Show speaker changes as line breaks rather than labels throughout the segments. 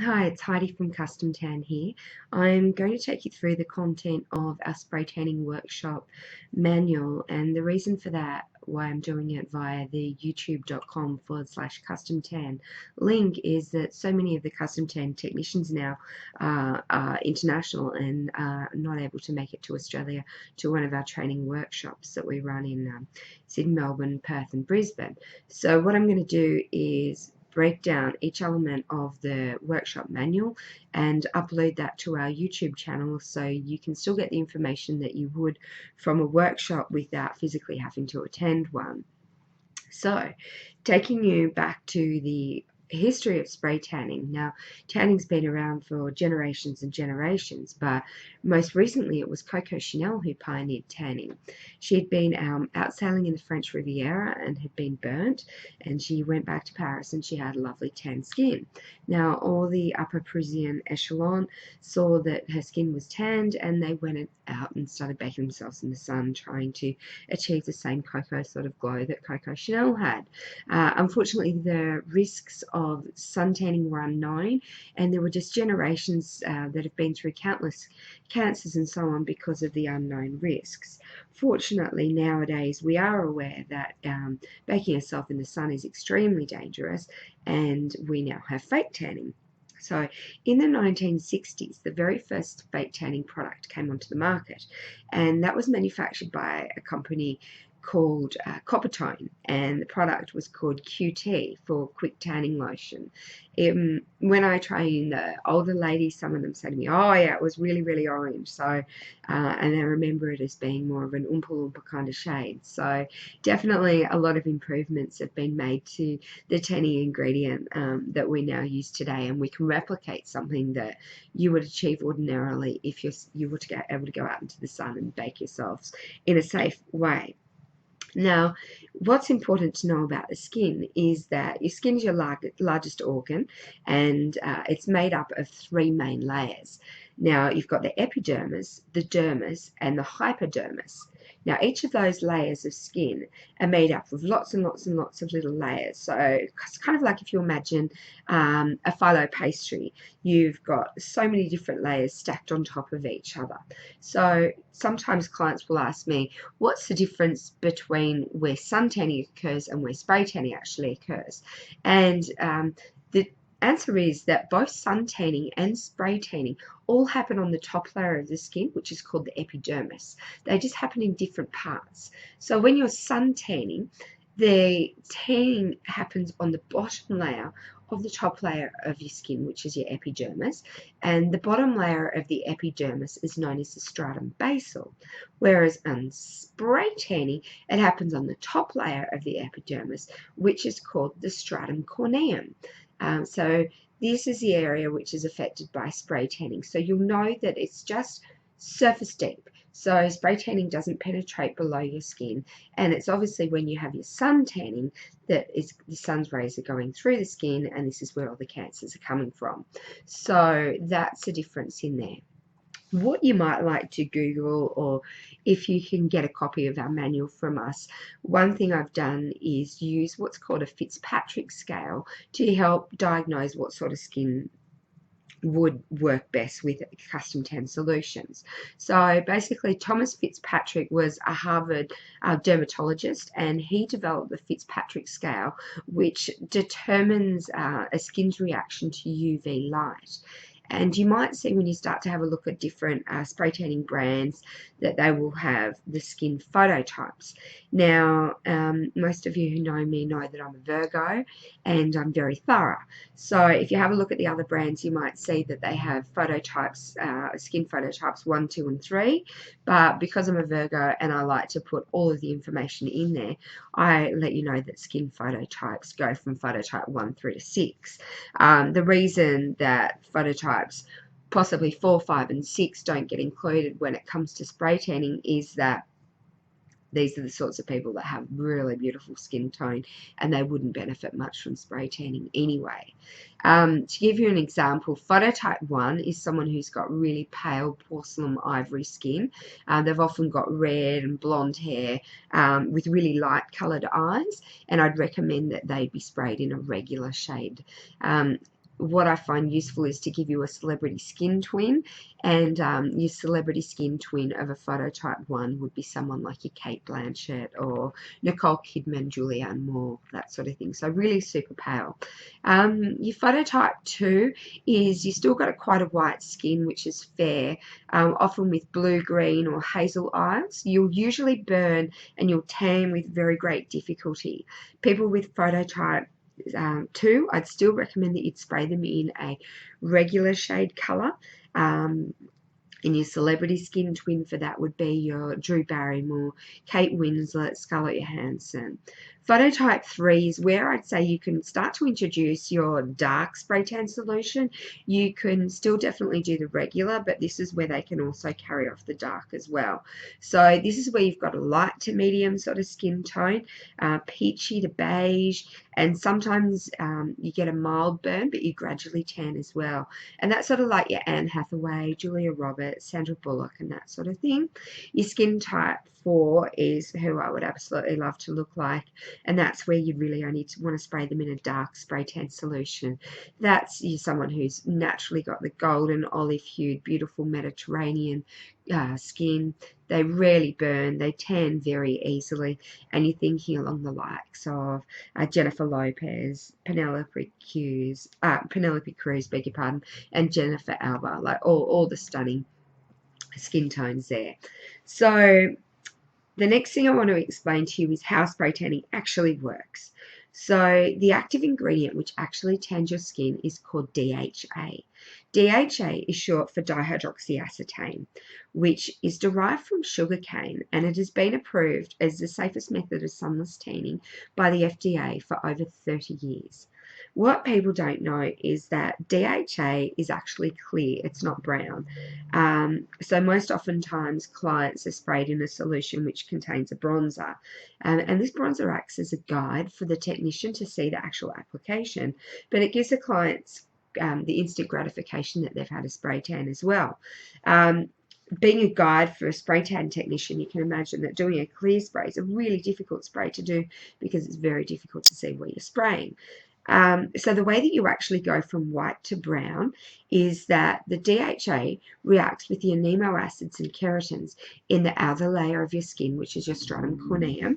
Hi, it's Heidi from Custom Tan here. I'm going to take you through the content of our spray tanning workshop manual, and the reason for that, why I'm doing it via the youtube.com/custom tan link, is that so many of the custom tan technicians now are international and are not able to make it to Australia to one of our training workshops that we run in Sydney, Melbourne, Perth, and Brisbane. So, what I'm going to do is break down each element of the workshop manual and upload that to our YouTube channel so you can still get the information that you would from a workshop without physically having to attend one. So, taking you back to the history of spray tanning. Now, tanning's been around for generations and generations, but most recently it was Coco Chanel who pioneered tanning. She had been out sailing in the French Riviera and had been burnt, and she went back to Paris and she had a lovely tan skin. Now, all the upper Parisian echelon saw that her skin was tanned and they went out and started baking themselves in the sun, trying to achieve the same cocoa sort of glow that Coco Chanel had. Unfortunately, the risks of sun tanning were unknown, and there were just generations that have been through countless cancers and so on because of the unknown risks. Fortunately, nowadays we are aware that baking yourself in the sun is extremely dangerous, and we now have fake tanning. So, in the 1960s, the very first fake tanning product came onto the market, and that was manufactured by a company called Coppertone, and the product was called QT for Quick Tanning Lotion. When I train the older ladies, some of them say to me, "Oh yeah, it was really, really orange." So, and I remember it as being more of an Oompa Loompa kind of shade. So, definitely a lot of improvements have been made to the tanning ingredient that we now use today, and we can replicate something that you would achieve ordinarily if you were to get able to go out into the sun and bake yourselves in a safe way. Now, what's important to know about the skin is that your skin is your largest organ, and it's made up of three main layers. Now, you've got the epidermis, the dermis, and the hypodermis. Now, each of those layers of skin are made up of lots and lots and lots of little layers. So it's kind of like if you imagine a phyllo pastry, you've got so many different layers stacked on top of each other. So sometimes clients will ask me, what's the difference between where sun tanning occurs and where spray tanning actually occurs? And the answer is that both sun tanning and spray tanning all happen on the top layer of the skin, which is called the epidermis. They just happen in different parts. So when you're sun tanning, the tanning happens on the bottom layer of the top layer of your skin, which is your epidermis, and the bottom layer of the epidermis is known as the stratum basal. Whereas on spray tanning, it happens on the top layer of the epidermis, which is called the stratum corneum. So this is the area which is affected by spray tanning. So you'll know that it's just surface deep. So spray tanning doesn't penetrate below your skin, and it's obviously when you have your sun tanning that is the sun's rays are going through the skin, and this is where all the cancers are coming from. So that's the difference in there. What you might like to Google, or if you can get a copy of our manual from us, one thing I've done is use what's called a Fitzpatrick scale to help diagnose what sort of skin would work best with custom tan solutions. So basically, Thomas Fitzpatrick was a Harvard dermatologist, and he developed the Fitzpatrick scale, which determines a skin's reaction to UV light. And you might see when you start to have a look at different spray tanning brands that they will have the skin phototypes. Now, most of you who know me know that I'm a Virgo and I'm very thorough. So if you have a look at the other brands, you might see that they have phototypes, skin phototypes 1, 2, and 3. But because I'm a Virgo and I like to put all of the information in there, I let you know that skin phototypes go from phototype 1 through to 6. The reason that phototypes possibly 4, 5, and 6 don't get included when it comes to spray tanning is that these are the sorts of people that have really beautiful skin tone, and they wouldn't benefit much from spray tanning anyway. To give you an example, phototype 1 is someone who's got really pale porcelain ivory skin. They've often got red and blonde hair with really light coloured eyes, and I'd recommend that they be sprayed in a regular shade. what I find useful is to give you a celebrity skin twin, and your celebrity skin twin of a phototype 1 would be someone like your Kate Blanchett or Nicole Kidman, Julianne Moore, that sort of thing. So really super pale. Your phototype 2 is you still got quite a white skin, which is fair, often with blue, green or hazel eyes. You'll usually burn and you'll tan with very great difficulty. People with phototype 2, I'd still recommend that you'd spray them in a regular shade colour. And your celebrity skin twin for that would be your Drew Barrymore, Kate Winslet, Scarlett Johansson. Phototype 3 is where I'd say you can start to introduce your dark spray tan solution. You can still definitely do the regular, but this is where they can also carry off the dark as well. So this is where you've got a light to medium sort of skin tone, peachy to beige, and sometimes you get a mild burn, but you gradually tan as well. And that's sort of like your Anne Hathaway, Julia Roberts, Sandra Bullock, and that sort of thing. Your skin type 4 is who I would absolutely love to look like, and that's where you really only want to spray them in a dark spray tan solution. That's someone who's naturally got the golden, olive-hued, beautiful Mediterranean skin. They rarely burn, they tan very easily, and you're thinking along the likes of Jennifer Lopez, Penelope Cruz, beg your pardon, and Jennifer Alba, like all the stunning skin tones there. So the next thing I want to explain to you is how spray tanning actually works. So the active ingredient which actually tans your skin is called DHA. DHA is short for dihydroxyacetane, which is derived from sugarcane, and it has been approved as the safest method of sunless tanning by the FDA for over 30 years. What people don't know is that DHA is actually clear, it's not brown. So most oftentimes clients are sprayed in a solution which contains a bronzer. And this bronzer acts as a guide for the technician to see the actual application, but it gives the clients the instant gratification that they've had a spray tan as well. Being a guide for a spray tan technician, you can imagine that doing a clear spray is a really difficult spray to do because it's very difficult to see where you're spraying. So the way that you actually go from white to brown is that the DHA reacts with the amino acids and keratins in the outer layer of your skin, which is your stratum corneum.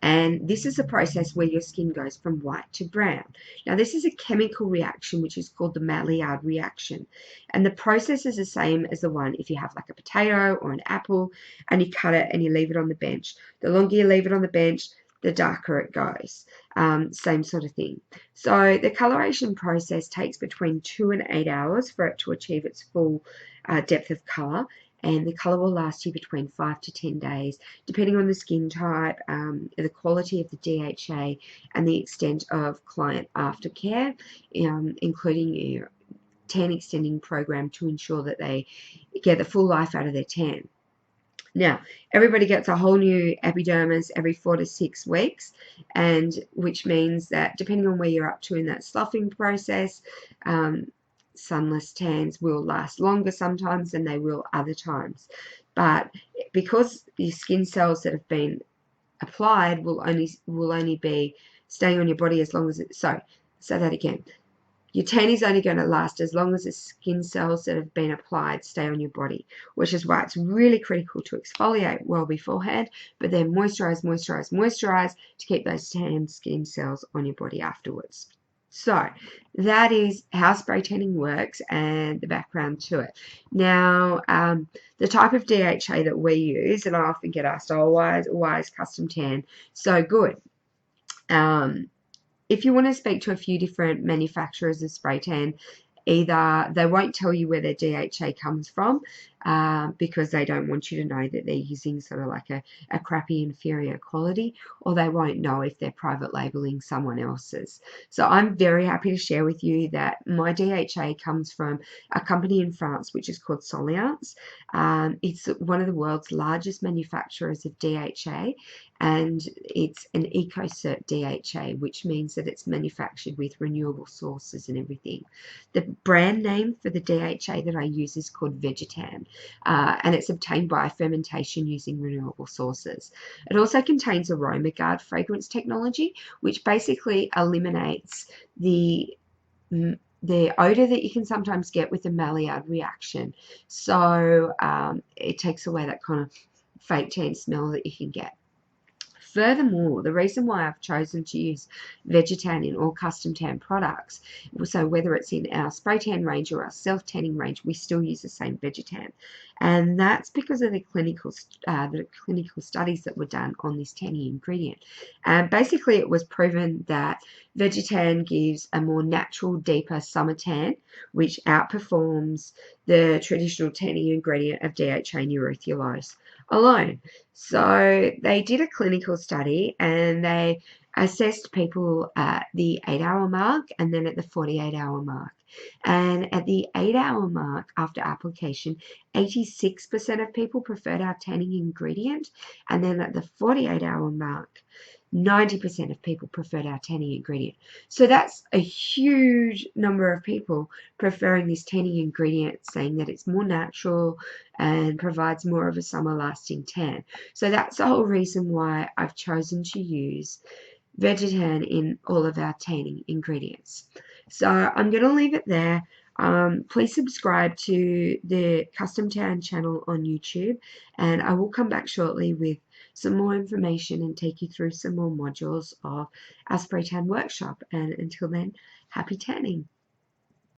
And this is a process where your skin goes from white to brown. Now, this is a chemical reaction which is called the Maillard reaction. And the process is the same as the one if you have like a potato or an apple and you cut it and you leave it on the bench. The longer you leave it on the bench, the darker it goes. Same sort of thing. So the coloration process takes between 2 and 8 hours for it to achieve its full depth of color. And the colour will last you between 5 to 10 days, depending on the skin type, the quality of the DHA, and the extent of client aftercare, including your tan extending program to ensure that they get the full life out of their tan. Now, everybody gets a whole new epidermis every 4 to 6 weeks, and which means that depending on where you're up to in that sloughing process, sunless tans will last longer sometimes than they will other times. But because your skin cells that have been applied will only be staying on your body as long as it, so say that again. Your tan is only going to last as long as the skin cells that have been applied stay on your body, which is why it's really critical to exfoliate well beforehand, but then moisturize to keep those tan skin cells on your body afterwards. So that is how spray tanning works and the background to it. Now, the type of DHA that we use, and I often get asked, oh, why is custom tan so good? If you want to speak to a few different manufacturers of spray tan, either they won't tell you where their DHA comes from because they don't want you to know that they're using sort of like a crappy inferior quality, or they won't know if they're private labeling someone else's. So I'm very happy to share with you that my DHA comes from a company in France which is called Sunless. It's one of the world's largest manufacturers of DHA, and it's an EcoCert DHA, which means that it's manufactured with renewable sources and everything. The brand name for the DHA that I use is called Vegetan, and it's obtained by fermentation using renewable sources. It also contains AromaGuard fragrance technology, which basically eliminates the the odor that you can sometimes get with the Maillard reaction. So it takes away that kind of fake tan smell that you can get. Furthermore, the reason why I've chosen to use Vegetan in all custom tan products, so whether it's in our spray tan range or our self tanning range, we still use the same Vegetan, and that's because of the clinical studies that were done on this tanning ingredient. And basically, it was proven that Vegetan gives a more natural, deeper summer tan, which outperforms the traditional tanning ingredient of DHA and urethylose alone. So they did a clinical study and they assessed people at the 8-hour mark and then at the 48-hour mark. And at the 8-hour mark after application, 86% of people preferred our tanning ingredient. And then at the 48-hour mark, 90% of people preferred our tanning ingredient. So that's a huge number of people preferring this tanning ingredient, saying that it's more natural and provides more of a summer lasting tan. So that's the whole reason why I've chosen to use Vegetan in all of our tanning ingredients. So I'm going to leave it there. Please subscribe to the Custom Tan channel on YouTube, and I will come back shortly with some more information and take you through some more modules of our spray tan workshop. And until then, happy tanning.